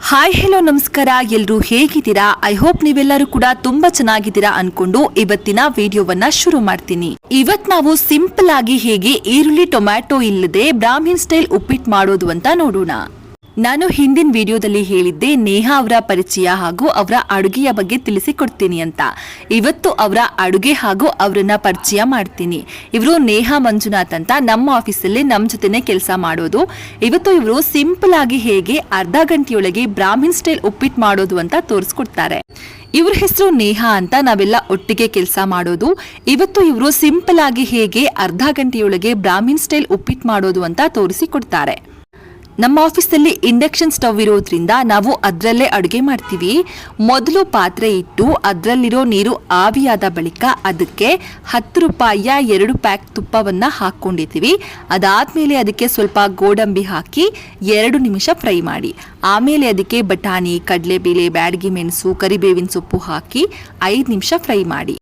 Hi hello ನಮಸ್ಕಾರ, ಎಲ್ಲರೂ ಹೇಗಿದ್ದೀರಾ? ಐ ಹೋಪ್ ನೀವೆಲ್ಲರೂ ಕೂಡ ತುಂಬಾ ಚೆನ್ನಾಗಿದ್ದೀರಾ ಅನ್ಕೊಂಡು ಇವತ್ತಿನ ವಿಡಿಯೋವನ್ನ ಶುರು ಮಾಡ್ತೀನಿ. ಇವತ್ ನಾವು ಸಿಂಪಲ್ ಆಗಿ ಹೇಗೆ ಈರುಳ್ಳಿ ಟೊಮ್ಯಾಟೊ ಇಲ್ಲದೆ ಬ್ರಾಹ್ಮಿನ್ ಸ್ಟೈಲ್ ಉಪ್ಪಿಟ್ಟು ಮಾಡೋದು ಅಂತ ನೋಡೋಣ. ನಾನು ಹಿಂದಿನ ವಿಡಿಯೋದಲ್ಲಿ ಹೇಳಿದ್ದೆ ನೇಹಾ ಅವರ ಪರಿಚಯ ಹಾಗೂ ಅವರ ಅಡುಗೆಯ ಬಗ್ಗೆ ತಿಳಿಸಿಕೊಡ್ತೀನಿ ಅಂತ. ಇವತ್ತು ಅವರ ಅಡುಗೆ ಹಾಗೂ ಅವರನ್ನ ಪರಿಚಯ ಮಾಡ್ತೀನಿ. ಇವರು ನೇಹಾ ಮಂಜುನಾಥ್ ಅಂತ ನಮ್ಮ ಆಫೀಸಲ್ಲಿ ನಮ್ಮ ಜೊತೆನೆ ಕೆಲಸ ಮಾಡೋದು. ಇವತ್ತು ಇವರು ಸಿಂಪಲ್ ಆಗಿ ಹೇಗೆ ಅರ್ಧ ಗಂಟೆಯೊಳಗೆ ಬ್ರಾಹ್ಮಿನ್ ಸ್ಟೈಲ್ ಉಪ್ಪಿಟ್ಟು ಮಾಡೋದು ಅಂತ ತೋರಿಸ್ಕೊಡ್ತಾರೆ. ಇವ್ರ ಹೆಸರು ನೇಹಾ ಅಂತ, ನಾವೆಲ್ಲ ಒಟ್ಟಿಗೆ ಕೆಲಸ ಮಾಡೋದು. ಇವತ್ತು ಇವರು ಸಿಂಪಲ್ ಆಗಿ ಹೇಗೆ ಅರ್ಧ ಗಂಟೆಯೊಳಗೆ ಬ್ರಾಹ್ಮಿನ್ ಸ್ಟೈಲ್ ಉಪ್ಪಿಟ್ಟು ಮಾಡೋದು ಅಂತ ತೋರಿಸಿಕೊಡ್ತಾರೆ. ನಮ್ಮ ಆಫೀಸಲ್ಲಿ ಇಂಡಕ್ಷನ್ ಸ್ಟವ್ ಇರೋದ್ರಿಂದ ನಾವು ಅದರಲ್ಲೇ ಅಡುಗೆ ಮಾಡ್ತೀವಿ. ಮೊದಲು ಪಾತ್ರೆ ಇಟ್ಟು ಅದರಲ್ಲಿರೋ ನೀರು ಆವಿಯಾದ ಬಳಿಕ ಅದಕ್ಕೆ 10 ರೂಪಾಯಿಯ 2 ಪ್ಯಾಕ್ ತುಪ್ಪವನ್ನು ಹಾಕ್ಕೊಂಡಿದ್ದೀವಿ. ಅದಾದಮೇಲೆ ಅದಕ್ಕೆ ಸ್ವಲ್ಪ ಗೋಡಂಬಿ ಹಾಕಿ 2 ನಿಮಿಷ ಫ್ರೈ ಮಾಡಿ. ಆಮೇಲೆ ಅದಕ್ಕೆ ಬಟಾಣಿ, ಕಡಲೆಬೇಳೆ, ಬ್ಯಾಡಗಿ ಮೆಣಸು, ಕರಿಬೇವಿನ ಸೊಪ್ಪು ಹಾಕಿ 5 ನಿಮಿಷ ಫ್ರೈ ಮಾಡಿ.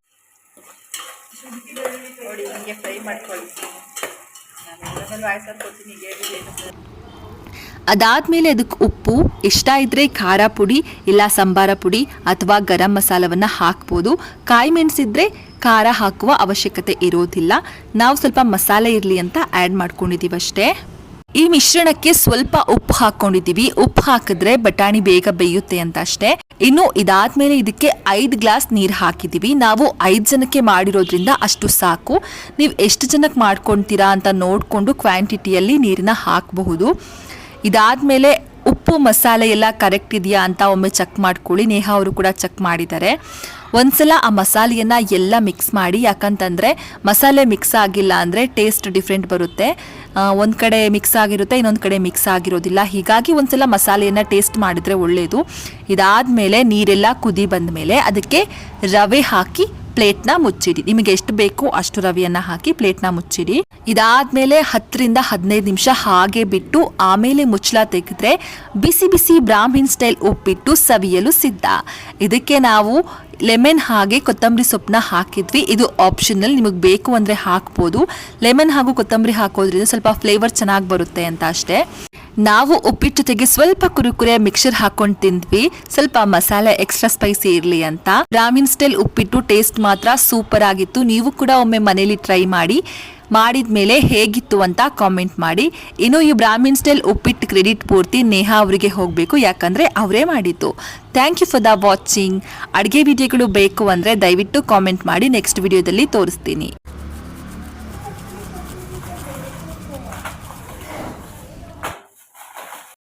ಅದಾದಮೇಲೆ ಅದಕ್ಕೆ ಉಪ್ಪು, ಇಷ್ಟ ಇದ್ದರೆ ಖಾರ ಪುಡಿ ಇಲ್ಲ ಸಂಬಾರ ಪುಡಿ ಅಥವಾ ಗರಂ ಮಸಾಲವನ್ನು ಹಾಕ್ಬೋದು. ಕಾಯಿ ಮೆಣಸಿದ್ರೆ ಖಾರ ಹಾಕುವ ಅವಶ್ಯಕತೆ ಇರೋದಿಲ್ಲ. ನಾವು ಸ್ವಲ್ಪ ಮಸಾಲೆ ಇರಲಿ ಅಂತ ಆ್ಯಡ್ ಮಾಡ್ಕೊಂಡಿದ್ದೀವಿ ಅಷ್ಟೇ. ಈ ಮಿಶ್ರಣಕ್ಕೆ ಸ್ವಲ್ಪ ಉಪ್ಪು ಹಾಕ್ಕೊಂಡಿದ್ದೀವಿ. ಉಪ್ಪು ಹಾಕಿದ್ರೆ ಬಟಾಣಿ ಬೇಗ ಬೇಯುತ್ತೆ ಅಂತ ಅಷ್ಟೇ. ಇನ್ನು ಇದಾದ್ಮೇಲೆ ಇದಕ್ಕೆ 5 ಗ್ಲಾಸ್ ನೀರು ಹಾಕಿದ್ದೀವಿ. ನಾವು 5 ಜನಕ್ಕೆ ಮಾಡಿರೋದ್ರಿಂದ ಅಷ್ಟು ಸಾಕು. ನೀವು ಎಷ್ಟು ಜನಕ್ಕೆ ಮಾಡ್ಕೊಳ್ತೀರಾ ಅಂತ ನೋಡಿಕೊಂಡು ಕ್ವಾಂಟಿಟಿಯಲ್ಲಿ ನೀರನ್ನ ಹಾಕಬಹುದು. ಇದಾದಮೇಲೆ ಉಪ್ಪು ಮಸಾಲೆ ಎಲ್ಲ ಕರೆಕ್ಟ್ ಇದೆಯಾ ಅಂತ ಒಮ್ಮೆ ಚೆಕ್ ಮಾಡ್ಕೊಳ್ಳಿ. ನೇಹಾ ಅವರು ಕೂಡ ಚೆಕ್ ಮಾಡಿದ್ದಾರೆ. ಒಂದ್ಸಲ ಆ ಮಸಾಲೆಯನ್ನು ಎಲ್ಲ ಮಿಕ್ಸ್ ಮಾಡಿ, ಯಾಕಂತಂದರೆ ಮಸಾಲೆ ಮಿಕ್ಸ್ ಆಗಿಲ್ಲ ಅಂದರೆ ಟೇಸ್ಟ್ ಡಿಫ್ರೆಂಟ್ ಬರುತ್ತೆ. ಒಂದು ಕಡೆ ಮಿಕ್ಸ್ ಆಗಿರುತ್ತೆ, ಇನ್ನೊಂದು ಕಡೆ ಮಿಕ್ಸ್ ಆಗಿರೋದಿಲ್ಲ. ಹೀಗಾಗಿ ಒಂದ್ಸಲ ಮಸಾಲೆಯನ್ನು ಟೇಸ್ಟ್ ಮಾಡಿದರೆ ಒಳ್ಳೆಯದು. ಇದಾದಮೇಲೆ ನೀರೆಲ್ಲ ಕುದಿ ಬಂದ ಮೇಲೆ ಅದಕ್ಕೆ ರವೆ ಹಾಕಿ ಪ್ಲೇಟ್ನ ಮುಚ್ಚಿಡಿ. ನಿಮಗೆ ಎಷ್ಟು ಬೇಕು ಅಷ್ಟು ರವೆಯನ್ನು ಹಾಕಿ ಪ್ಲೇಟ್ನ ಮುಚ್ಚಿಡಿ. ಇದಾದ್ಮೇಲೆ 10 ರಿಂದ 15 ನಿಮಿಷ ಹಾಗೆ ಬಿಟ್ಟು ಆಮೇಲೆ ಮುಚ್ಚಳ ತೆಗೆದ್ರೆ ಬಿಸಿ ಬಿಸಿ ಬ್ರಾಹ್ಮಿನ್ ಸ್ಟೈಲ್ ಉಪ್ಪಿಟ್ಟು ಸವಿಯಲು ಸಿದ್ಧ. ಇದಕ್ಕೆ ನಾವು ಲೆಮನ್ ಹಾಗೆ ಕೊತ್ತಂಬರಿ ಸೊಪ್ಪನ್ನ ಹಾಕಿದ್ವಿ. ಇದು ಆಪ್ಷನಲ್, ನಿಮಗೆ ಬೇಕು ಅಂದರೆ ಹಾಕ್ಬೋದು. ಲೆಮನ್ ಹಾಗೂ ಕೊತ್ತಂಬರಿ ಹಾಕೋದ್ರಿಂದ ಸ್ವಲ್ಪ ಫ್ಲೇವರ್ ಚೆನ್ನಾಗಿ ಬರುತ್ತೆ ಅಂತ ಅಷ್ಟೇ. ನಾವು ಉಪ್ಪಿಟ್ಟು ಜೊತೆಗೆ ಸ್ವಲ್ಪ ಕುರುಕುರೆ ಮಿಕ್ಸರ್ ಹಾಕೊಂಡು ತಿಂದ್ವಿ, ಸ್ವಲ್ಪ ಮಸಾಲೆ ಎಕ್ಸ್ಟ್ರಾ ಸ್ಪೈಸಿ ಇರಲಿ ಅಂತ. ಬ್ರಾಹ್ಮಿನ್ ಸ್ಟೈಲ್ ಉಪ್ಪಿಟ್ಟು ಟೇಸ್ಟ್ ಮಾತ್ರ ಸೂಪರ್ ಆಗಿತ್ತು. ನೀವು ಕೂಡ ಒಮ್ಮೆ ಮನೇಲಿ ಟ್ರೈ ಮಾಡಿ. ಮಾಡಿದ್ಮೇಲೆ ಹೇಗಿತ್ತು ಅಂತ ಕಾಮೆಂಟ್ ಮಾಡಿ. ಇನ್ನು ಈ ಬ್ರಾಹ್ಮಿನ್ ಸ್ಟೈಲ್ ಉಪ್ಪಿಟ್ಟು ಕ್ರೆಡಿಟ್ ಪೂರ್ತಿ ನೇಹಾ ಅವರಿಗೆ ಹೋಗಬೇಕು, ಯಾಕಂದರೆ ಅವರೇ ಮಾಡಿದ್ದು. Thank you for the watching. ಅಡುಗೆ ವಿಡಿಯೋಗಳು ಬೇಕು ಅಂದರೆ ದಯವಿಟ್ಟು ಕಾಮೆಂಟ್ ಮಾಡಿ, ನೆಕ್ಸ್ಟ್ ವಿಡಿಯೋದಲ್ಲಿ ತೋರಿಸ್ತೀನಿ.